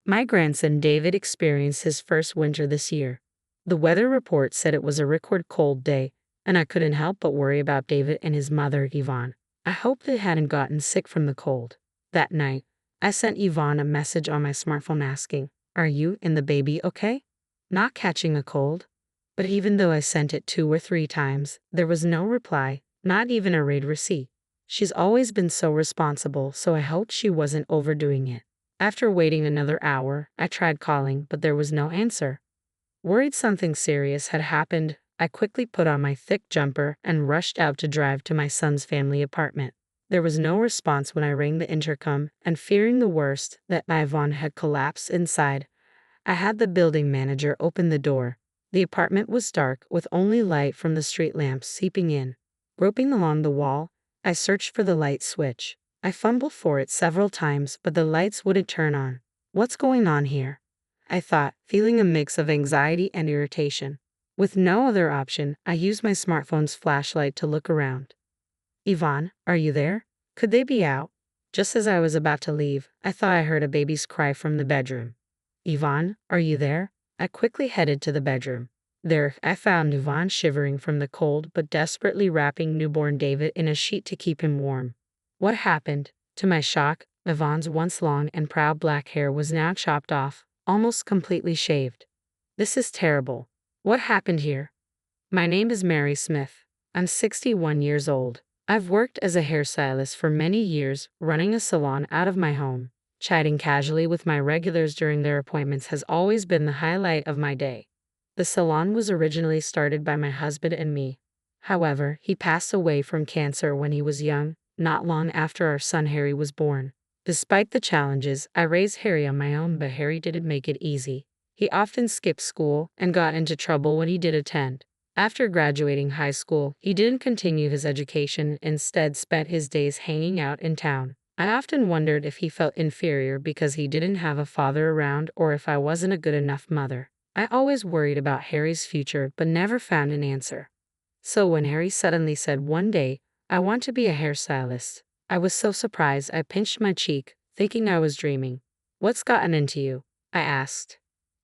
My grandson David experienced his first winter this year. The weather report said it was a record cold day, and I couldn't help but worry about David and his mother, Yvonne. I hoped they hadn't gotten sick from the cold. That night, I sent Yvonne a message on my smartphone asking, "Are you and the baby okay? Not catching a cold?" But even though I sent it 2 or 3 times, there was no reply, not even a read receipt. She's always been so responsible, so I hoped she wasn't overdoing it. After waiting another hour, I tried calling, but there was no answer. Worried something serious had happened, I quickly put on my thick jumper and rushed out to drive to my son's family apartment. There was no response when I rang the intercom, and fearing the worst, that Yvonne had collapsed inside, I had the building manager open the door. The apartment was dark, with only light from the street lamps seeping in. Groping along the wall, I searched for the light switch. I fumbled for it several times, but the lights wouldn't turn on. What's going on here? I thought, feeling a mix of anxiety and irritation. With no other option, I used my smartphone's flashlight to look around. "Yvonne, are you there? Could they be out?" Just as I was about to leave, I thought I heard a baby's cry from the bedroom. "Yvonne, are you there?" I quickly headed to the bedroom. There, I found Yvonne shivering from the cold but desperately wrapping newborn David in a sheet to keep him warm. What happened? To my shock, Yvonne's once long and proud black hair was now chopped off, almost completely shaved. "This is terrible. What happened here?" "My name is Mary Smith. I'm 61 years old. I've worked as a hairstylist for many years, running a salon out of my home. Chatting casually with my regulars during their appointments has always been the highlight of my day. The salon was originally started by my husband and me. However, he passed away from cancer when he was young, not long after our son Harry was born. Despite the challenges, I raised Harry on my own, but Harry didn't make it easy. He often skipped school and got into trouble when he did attend. After graduating high school, he didn't continue his education, instead spent his days hanging out in town. I often wondered if he felt inferior because he didn't have a father around or if I wasn't a good enough mother. I always worried about Harry's future but never found an answer. So when Harry suddenly said one day, "I want to be a hairstylist," I was so surprised I pinched my cheek, thinking I was dreaming. "What's gotten into you?" I asked.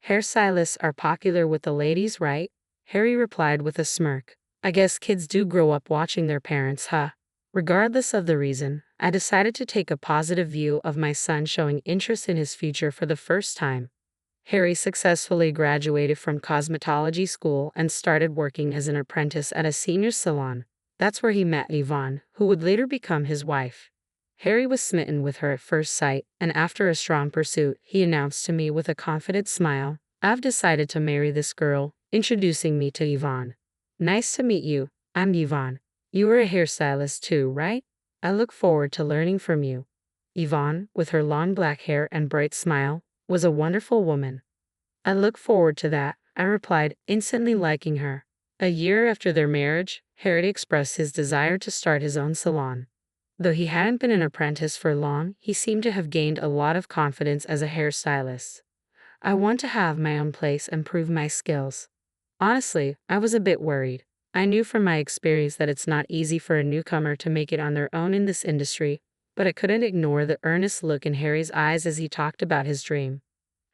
"Hairstylists are popular with the ladies, right?" Harry replied with a smirk. "I guess kids do grow up watching their parents, huh?" Regardless of the reason, I decided to take a positive view of my son showing interest in his future for the first time. Harry successfully graduated from cosmetology school and started working as an apprentice at a senior salon. That's where he met Yvonne, who would later become his wife. Harry was smitten with her at first sight, and after a strong pursuit, he announced to me with a confident smile, "I've decided to marry this girl," introducing me to Yvonne. "Nice to meet you. I'm Yvonne. You are a hairstylist too, right? I look forward to learning from you." Yvonne, with her long black hair and bright smile, was a wonderful woman. "I look forward to that," I replied, instantly liking her. A year after their marriage, Harry expressed his desire to start his own salon. Though he hadn't been an apprentice for long, he seemed to have gained a lot of confidence as a hairstylist. "I want to have my own place and prove my skills." Honestly, I was a bit worried. I knew from my experience that it's not easy for a newcomer to make it on their own in this industry, but I couldn't ignore the earnest look in Harry's eyes as he talked about his dream.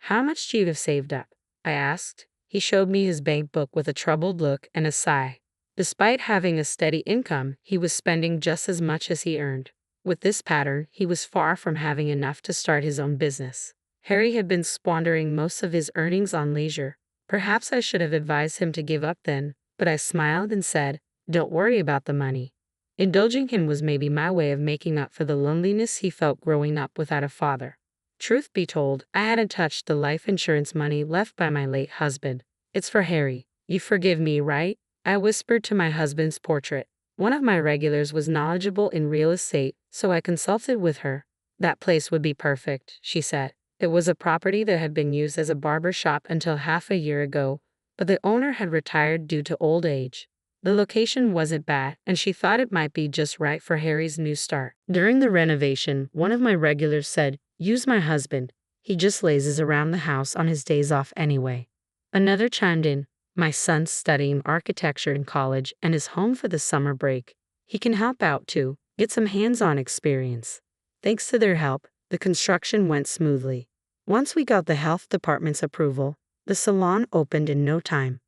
"How much do you have saved up?" I asked. He showed me his bank book with a troubled look and a sigh. Despite having a steady income, he was spending just as much as he earned. With this pattern, he was far from having enough to start his own business. Harry had been squandering most of his earnings on leisure. Perhaps I should have advised him to give up then, but I smiled and said, "Don't worry about the money." Indulging him was maybe my way of making up for the loneliness he felt growing up without a father. Truth be told, I hadn't touched the life insurance money left by my late husband. "It's for Harry. You forgive me, right?" I whispered to my husband's portrait. One of my regulars was knowledgeable in real estate, so I consulted with her. "That place would be perfect," she said. It was a property that had been used as a barber shop until half a year ago, but the owner had retired due to old age. The location wasn't bad, and she thought it might be just right for Harry's new start. During the renovation, one of my regulars said, "Use my husband. He just lazes around the house on his days off anyway." Another chimed in, "My son's studying architecture in college and is home for the summer break. He can help out too, get some hands-on experience." Thanks to their help, the construction went smoothly. Once we got the health department's approval, the salon opened in no time.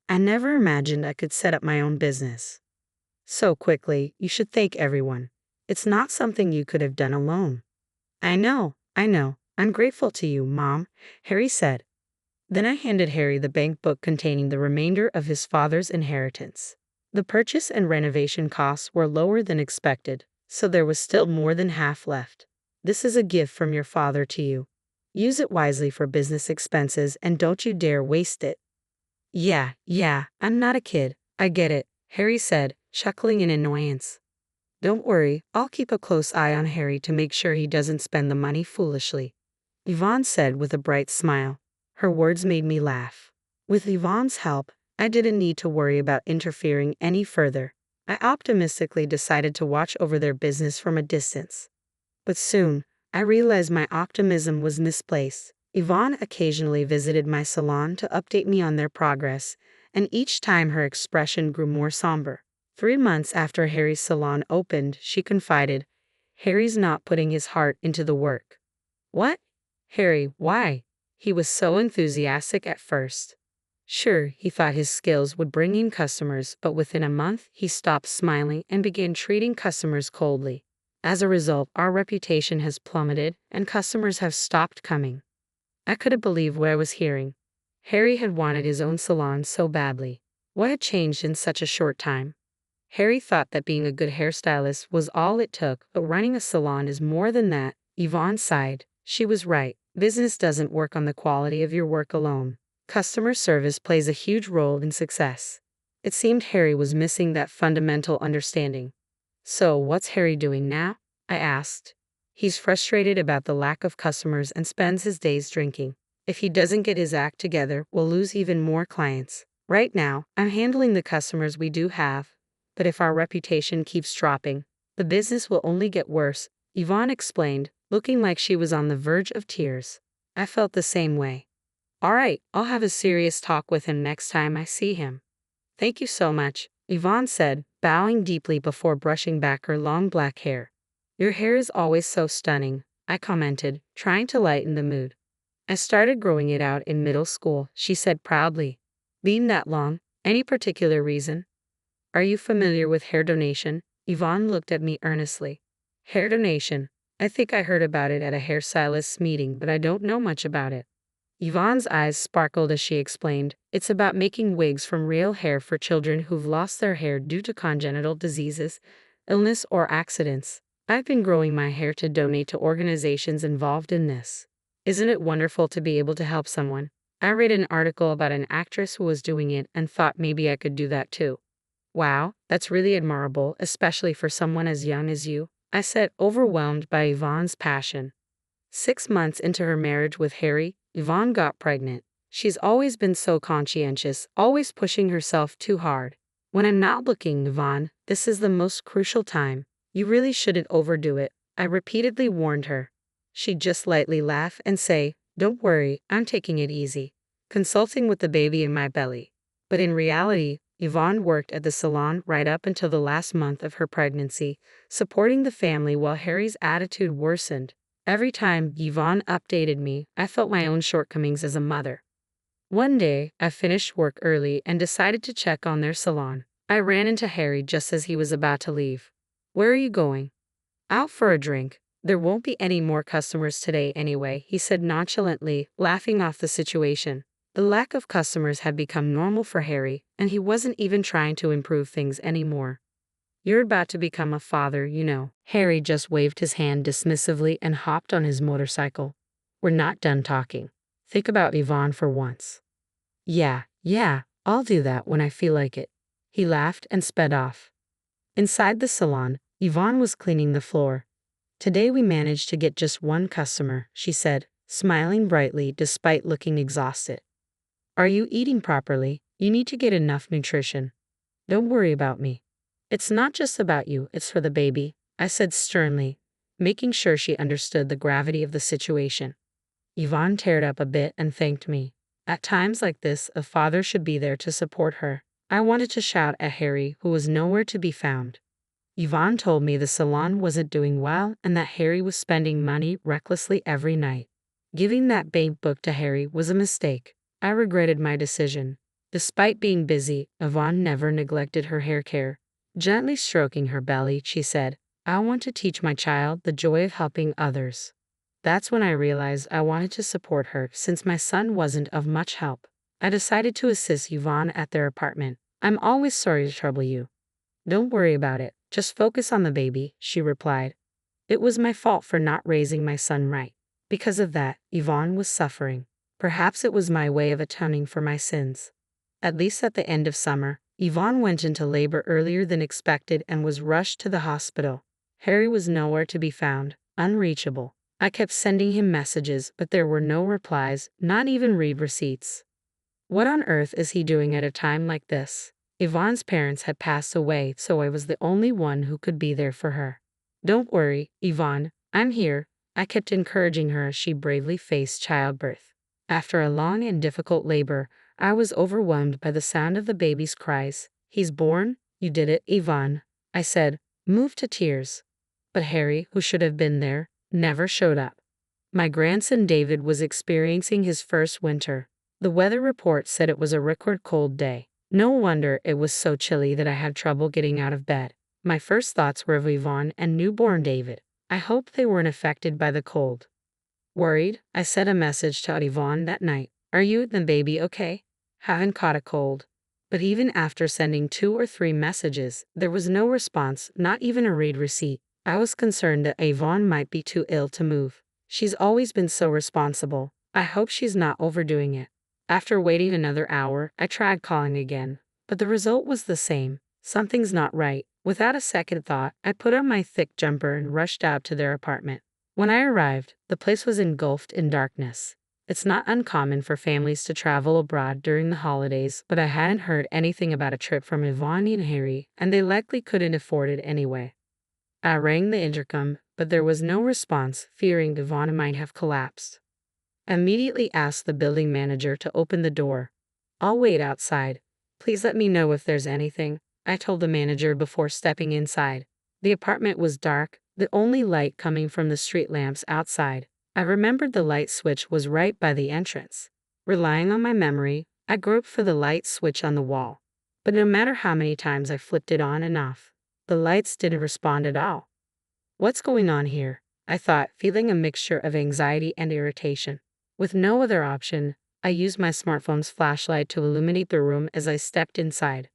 I never imagined I could set up my own business so quickly. You should thank everyone. It's not something you could have done alone. I know, I know. I'm grateful to you, Mom, Harry said. Then I handed Harry the bank book containing the remainder of his father's inheritance. The purchase and renovation costs were lower than expected, so there was still more than half left. This is a gift from your father to you. Use it wisely for business expenses and don't you dare waste it. Yeah, I'm not a kid. I get it, Harry said, chuckling in annoyance. Don't worry, I'll keep a close eye on Harry to make sure he doesn't spend the money foolishly, Yvonne said with a bright smile. Her words made me laugh. With Yvonne's help, I didn't need to worry about interfering any further. I optimistically decided to watch over their business from a distance. But soon, I realized my optimism was misplaced. Yvonne occasionally visited my salon to update me on their progress, and each time her expression grew more somber. 3 months after Harry's salon opened, she confided, "Harry's not putting his heart into the work." What? Harry, why? He was so enthusiastic at first. Sure, he thought his skills would bring in customers, but within a month, he stopped smiling and began treating customers coldly. As a result, our reputation has plummeted and customers have stopped coming. I couldn't believe what I was hearing. Harry had wanted his own salon so badly. What had changed in such a short time? Harry thought that being a good hairstylist was all it took, but running a salon is more than that. Yvonne sighed. She was right. Business doesn't work on the quality of your work alone. Customer service plays a huge role in success. It seemed Harry was missing that fundamental understanding. So, what's Harry doing now? I asked. He's frustrated about the lack of customers and spends his days drinking. If he doesn't get his act together, we'll lose even more clients. Right now, I'm handling the customers we do have, but if our reputation keeps dropping, the business will only get worse, Yvonne explained, looking like she was on the verge of tears. I felt the same way. All right, I'll have a serious talk with him next time I see him. Thank you so much, Yvonne said, bowing deeply before brushing back her long black hair. Your hair is always so stunning, I commented, trying to lighten the mood. I started growing it out in middle school, she said proudly. Being that long, any particular reason? Are you familiar with hair donation? Yvonne looked at me earnestly. Hair donation. I think I heard about it at a hairstylist's meeting, but I don't know much about it. Yvonne's eyes sparkled as she explained, it's about making wigs from real hair for children who've lost their hair due to congenital diseases, illness, or accidents. I've been growing my hair to donate to organizations involved in this. Isn't it wonderful to be able to help someone? I read an article about an actress who was doing it and thought maybe I could do that too. Wow, that's really admirable, especially for someone as young as you, I said, overwhelmed by Yvonne's passion. 6 months into her marriage with Harry, Yvonne got pregnant. She's always been so conscientious, always pushing herself too hard. When I'm not looking, Yvonne, this is the most crucial time. You really shouldn't overdo it, I repeatedly warned her. She'd just lightly laugh and say, don't worry, I'm taking it easy, consulting with the baby in my belly. But in reality, Yvonne worked at the salon right up until the last month of her pregnancy, supporting the family while Harry's attitude worsened. Every time Yvonne updated me, I felt my own shortcomings as a mother. One day, I finished work early and decided to check on their salon. I ran into Harry just as he was about to leave. Where are you going? Out for a drink. There won't be any more customers today anyway, he said nonchalantly, laughing off the situation. The lack of customers had become normal for Harry, and he wasn't even trying to improve things anymore. You're about to become a father, you know. Harry just waved his hand dismissively and hopped on his motorcycle. We're not done talking. Think about Yvonne for once. Yeah, I'll do that when I feel like it. He laughed and sped off. Inside the salon, Yvonne was cleaning the floor. Today we managed to get just one customer, she said, smiling brightly despite looking exhausted. Are you eating properly? You need to get enough nutrition. Don't worry about me. It's not just about you, it's for the baby, I said sternly, making sure she understood the gravity of the situation. Yvonne teared up a bit and thanked me. At times like this, a father should be there to support her. I wanted to shout at Harry, who was nowhere to be found. Yvonne told me the salon wasn't doing well and that Harry was spending money recklessly every night. Giving that babe book to Harry was a mistake. I regretted my decision. Despite being busy, Yvonne never neglected her hair care. Gently stroking her belly, she said, "I want to teach my child the joy of helping others." That's when I realized I wanted to support her since my son wasn't of much help. I decided to assist Yvonne at their apartment. "I'm always sorry to trouble you." "Don't worry about it. Just focus on the baby," she replied. It was my fault for not raising my son right. Because of that, Yvonne was suffering. Perhaps it was my way of atoning for my sins. At least at the end of summer, Yvonne went into labor earlier than expected and was rushed to the hospital. Harry was nowhere to be found, unreachable. I kept sending him messages, but there were no replies, not even read receipts. What on earth is he doing at a time like this? Yvonne's parents had passed away, so I was the only one who could be there for her. "Don't worry, Yvonne, I'm here," I kept encouraging her as she bravely faced childbirth. After a long and difficult labor, I was overwhelmed by the sound of the baby's cries. "He's born? You did it, Yvonne," I said, moved to tears. But Harry, who should have been there, never showed up. My grandson David was experiencing his first winter. The weather report said it was a record cold day. No wonder it was so chilly that I had trouble getting out of bed. My first thoughts were of Yvonne and newborn David. I hoped they weren't affected by the cold. Worried, I sent a message to Yvonne that night. "Are you and the baby okay? Haven't caught a cold?" But even after sending 2 or 3 messages, there was no response, not even a read receipt. I was concerned that Yvonne might be too ill to move. She's always been so responsible. I hope she's not overdoing it. After waiting another hour, I tried calling again, but the result was the same. Something's not right. Without a second thought, I put on my thick jumper and rushed out to their apartment. When I arrived, the place was engulfed in darkness. It's not uncommon for families to travel abroad during the holidays, but I hadn't heard anything about a trip from Yvonne and Harry, and they likely couldn't afford it anyway. I rang the intercom, but there was no response, fearing Yvonne might have collapsed. I immediately asked the building manager to open the door. "I'll wait outside. Please let me know if there's anything," I told the manager before stepping inside. The apartment was dark, the only light coming from the street lamps outside. I remembered the light switch was right by the entrance. Relying on my memory, I groped for the light switch on the wall. But no matter how many times I flipped it on and off, the lights didn't respond at all. "What's going on here?" I thought, feeling a mixture of anxiety and irritation. With no other option, I used my smartphone's flashlight to illuminate the room as I stepped inside.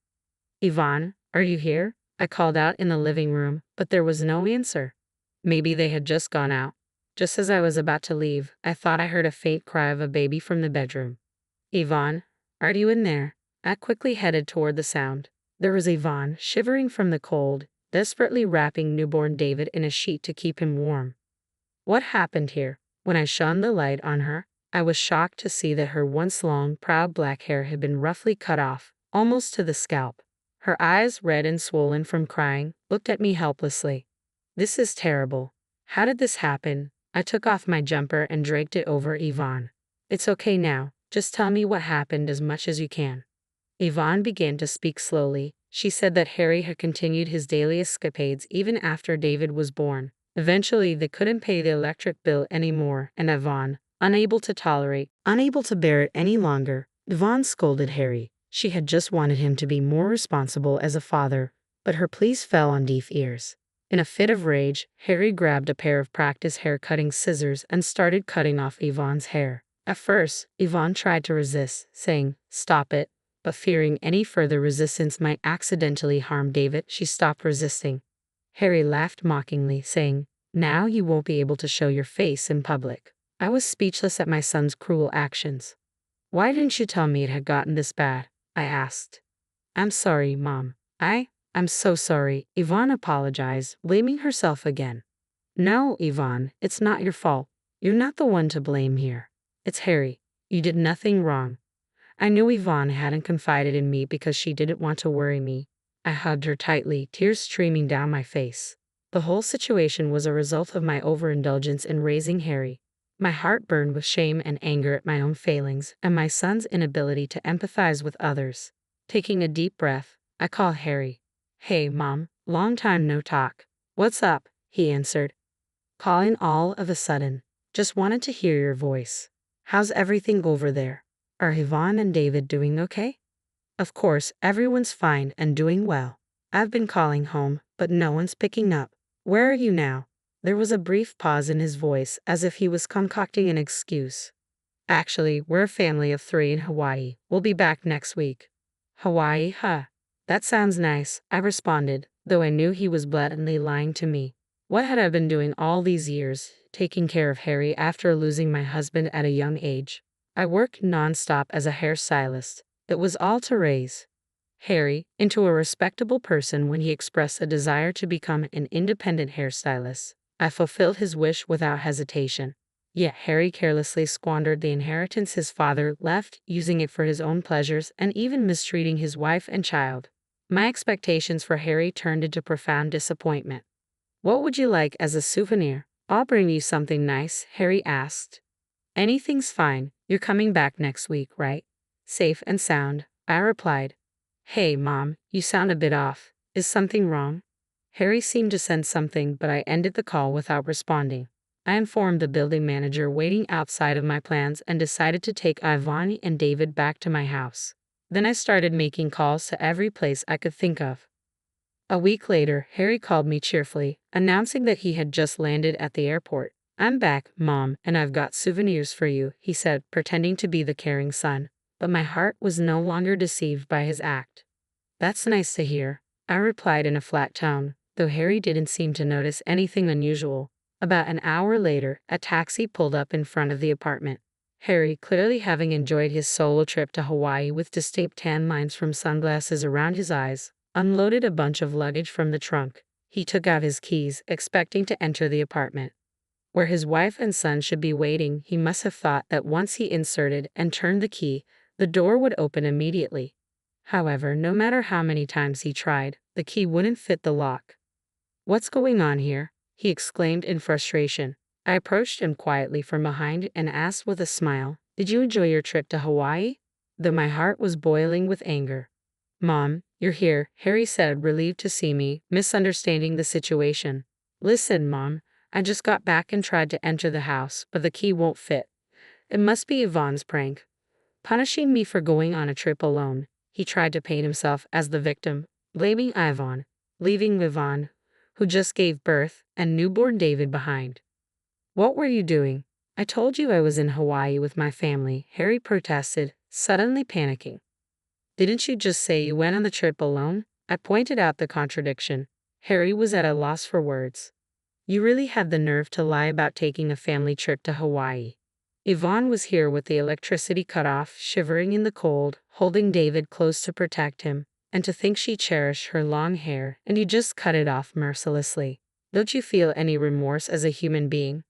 "Yvonne, are you here?" I called out in the living room, but there was no answer. Maybe they had just gone out. Just as I was about to leave, I thought I heard a faint cry of a baby from the bedroom. "Yvonne, are you in there?" I quickly headed toward the sound. There was Yvonne, shivering from the cold, desperately wrapping newborn David in a sheet to keep him warm. What happened here? When I shone the light on her, I was shocked to see that her once long, proud black hair had been roughly cut off, almost to the scalp. Her eyes, red and swollen from crying, looked at me helplessly. "This is terrible. How did this happen?" I took off my jumper and draped it over Yvonne. "It's okay now. Just tell me what happened as much as you can." Yvonne began to speak slowly. She said that Harry had continued his daily escapades even after David was born. Eventually, they couldn't pay the electric bill anymore, and Yvonne, unable to bear it any longer, Yvonne scolded Harry. She had just wanted him to be more responsible as a father, but her pleas fell on deaf ears. In a fit of rage, Harry grabbed a pair of practice hair-cutting scissors and started cutting off Yvonne's hair. At first, Yvonne tried to resist, saying, "Stop it," but fearing any further resistance might accidentally harm David, she stopped resisting. Harry laughed mockingly, saying, "Now you won't be able to show your face in public." I was speechless at my son's cruel actions. "Why didn't you tell me it had gotten this bad?" I asked. "I'm sorry, Mom. I'm so sorry," Yvonne apologized, blaming herself again. "No, Yvonne, it's not your fault. You're not the one to blame here. It's Harry. You did nothing wrong." I knew Yvonne hadn't confided in me because she didn't want to worry me. I hugged her tightly, tears streaming down my face. The whole situation was a result of my overindulgence in raising Harry. My heart burned with shame and anger at my own failings and my son's inability to empathize with others. Taking a deep breath, I called Harry. "Hey, Mom, long time no talk." "What's up?" he answered, calling all of a sudden. Just wanted to hear your voice. How's everything over there? Are Yvonne and David doing okay? Of course, everyone's fine and doing well. I've been calling home, but no one's picking up. Where are you now? There was a brief pause in his voice, as if he was concocting an excuse. Actually, we're a family of 3 in Hawaii. We'll be back next week. Hawaii, huh? That sounds nice, I responded, though I knew he was blatantly lying to me. What had I been doing all these years, taking care of Harry after losing my husband at a young age? I worked nonstop as a hairstylist. It was all to raise Harry into a respectable person when he expressed a desire to become an independent hairstylist. I fulfilled his wish without hesitation. Yet Harry carelessly squandered the inheritance his father left, using it for his own pleasures and even mistreating his wife and child. My expectations for Harry turned into profound disappointment. What would you like as a souvenir? I'll bring you something nice, Harry asked. Anything's fine. You're coming back next week, right? Safe and sound, I replied. Hey, Mom, you sound a bit off. Is something wrong? Harry seemed to sense something, but I ended the call without responding. I informed the building manager waiting outside of my plans and decided to take Yvonne and David back to my house. Then I started making calls to every place I could think of. A week later, Harry called me cheerfully, announcing that he had just landed at the airport. I'm back, Mom, and I've got souvenirs for you, he said, pretending to be the caring son. But my heart was no longer deceived by his act. That's nice to hear, I replied in a flat tone, though Harry didn't seem to notice anything unusual. About an hour later, a taxi pulled up in front of the apartment. Harry, clearly having enjoyed his solo trip to Hawaii with distinct tan lines from sunglasses around his eyes, unloaded a bunch of luggage from the trunk. He took out his keys, expecting to enter the apartment. Where his wife and son should be waiting, he must have thought that once he inserted and turned the key, the door would open immediately. However, no matter how many times he tried, the key wouldn't fit the lock. What's going on here? He exclaimed in frustration. I approached him quietly from behind and asked with a smile, Did you enjoy your trip to Hawaii? Though my heart was boiling with anger. Mom, you're here, Harry said, relieved to see me, misunderstanding the situation. Listen, Mom, I just got back and tried to enter the house, but the key won't fit. It must be Yvonne's prank. Punishing me for going on a trip alone. He tried to paint himself as the victim, blaming Yvonne, leaving Yvonne, who just gave birth, and newborn David behind. What were you doing? I told you I was in Hawaii with my family, Harry protested, suddenly panicking. Didn't you just say you went on the trip alone? I pointed out the contradiction. Harry was at a loss for words. You really had the nerve to lie about taking a family trip to Hawaii. Yvonne was here with the electricity cut off, shivering in the cold, holding David close to protect him, and to think she cherished her long hair, and you just cut it off mercilessly. Don't you feel any remorse as a human being?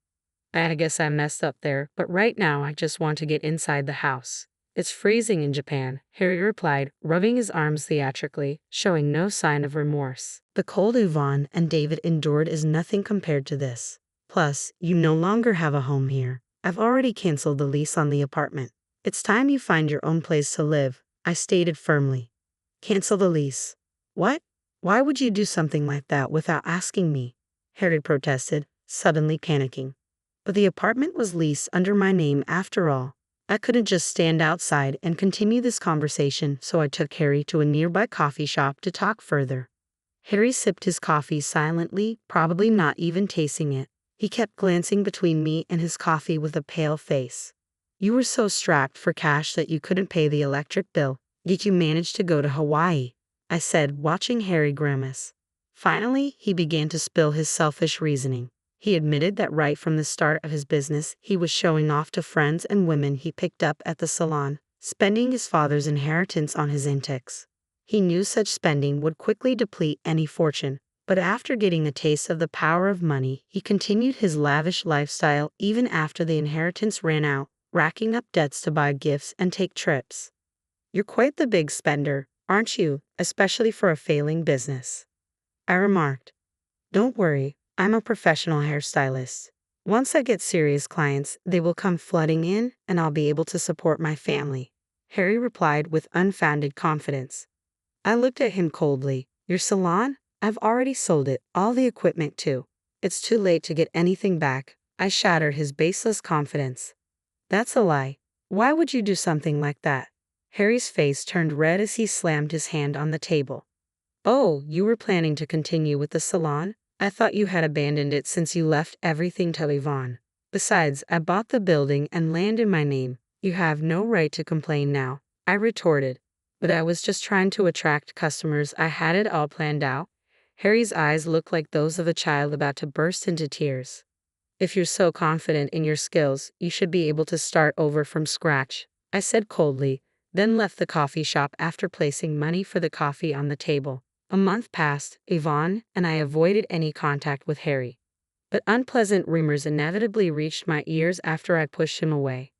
I guess I messed up there, but right now I just want to get inside the house. It's freezing in Japan, Harry replied, rubbing his arms theatrically, showing no sign of remorse. The cold Yvonne and David endured is nothing compared to this. Plus, you no longer have a home here. I've already canceled the lease on the apartment. It's time you find your own place to live, I stated firmly. Cancel the lease. What? Why would you do something like that without asking me? Harry protested, suddenly panicking. But the apartment was leased under my name after all. I couldn't just stand outside and continue this conversation, so I took Harry to a nearby coffee shop to talk further. Harry sipped his coffee silently, probably not even tasting it. He kept glancing between me and his coffee with a pale face. You were so strapped for cash that you couldn't pay the electric bill, yet you managed to go to Hawaii, I said, watching Harry grimace. Finally, he began to spill his selfish reasoning. He admitted that right from the start of his business, he was showing off to friends and women he picked up at the salon, spending his father's inheritance on his antics. He knew such spending would quickly deplete any fortune, but after getting a taste of the power of money, he continued his lavish lifestyle even after the inheritance ran out, racking up debts to buy gifts and take trips. You're quite the big spender, aren't you, especially for a failing business? I remarked. Don't worry. I'm a professional hairstylist. Once I get serious clients, they will come flooding in, and I'll be able to support my family, Harry replied with unfounded confidence. I looked at him coldly. Your salon? I've already sold it, all the equipment too. It's too late to get anything back. I shattered his baseless confidence. That's a lie. Why would you do something like that? Harry's face turned red as he slammed his hand on the table. Oh, you were planning to continue with the salon? I thought you had abandoned it since you left everything to Yvonne. Besides, I bought the building and land in my name. You have no right to complain now, I retorted. But I was just trying to attract customers. I had it all planned out. Harry's eyes looked like those of a child about to burst into tears. If you're so confident in your skills, you should be able to start over from scratch, I said coldly, then left the coffee shop after placing money for the coffee on the table. A month passed, Yvonne and I avoided any contact with Harry. But unpleasant rumors inevitably reached my ears after I pushed him away.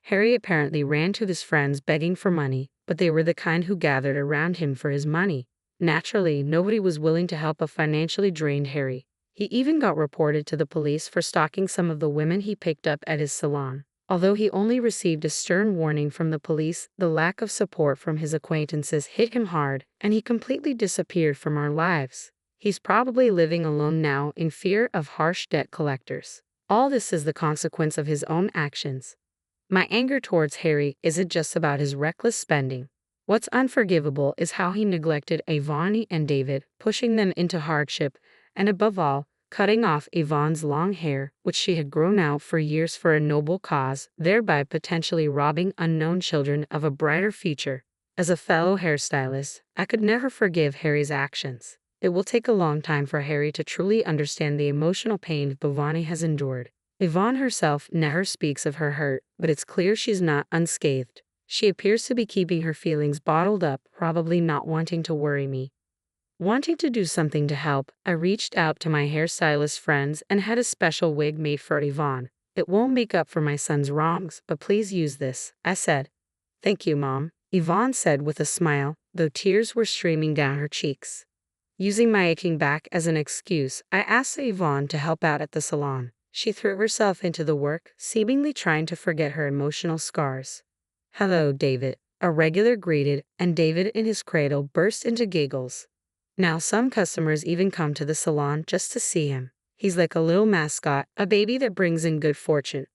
Harry apparently ran to his friends begging for money, but they were the kind who gathered around him for his money. Naturally, nobody was willing to help a financially drained Harry. He even got reported to the police for stalking some of the women he picked up at his salon. Although he only received a stern warning from the police, the lack of support from his acquaintances hit him hard, and he completely disappeared from our lives. He's probably living alone now in fear of harsh debt collectors. All this is the consequence of his own actions. My anger towards Harry isn't just about his reckless spending. What's unforgivable is how he neglected Yvonne and David, pushing them into hardship, and above all, cutting off Yvonne's long hair, which she had grown out for years for a noble cause, thereby potentially robbing unknown children of a brighter future. As a fellow hairstylist, I could never forgive Harry's actions. It will take a long time for Harry to truly understand the emotional pain Yvonne has endured. Yvonne herself never speaks of her hurt, but it's clear she's not unscathed. She appears to be keeping her feelings bottled up, probably not wanting to worry me. Wanting to do something to help, I reached out to my hairstylist friends and had a special wig made for Yvonne. It won't make up for my son's wrongs, but please use this, I said. Thank you, Mom, Yvonne said with a smile, though tears were streaming down her cheeks. Using my aching back as an excuse, I asked Yvonne to help out at the salon. She threw herself into the work, seemingly trying to forget her emotional scars. Hello, David, a regular greeted, and David in his cradle burst into giggles. Now some customers even come to the salon just to see him. He's like a little mascot, a baby that brings in good fortune.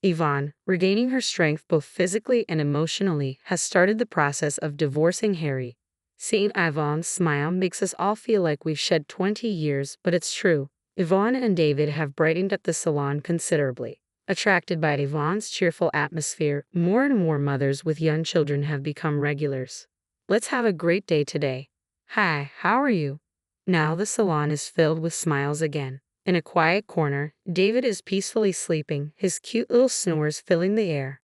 Yvonne, regaining her strength both physically and emotionally, has started the process of divorcing Harry. Seeing Yvonne's smile makes us all feel like we've shed 20 years, but it's true. Yvonne and David have brightened up the salon considerably. Attracted by Yvonne's cheerful atmosphere, more and more mothers with young children have become regulars. Let's have a great day today. Hi, how are you? Now the salon is filled with smiles again. In a quiet corner, David is peacefully sleeping, his cute little snores filling the air.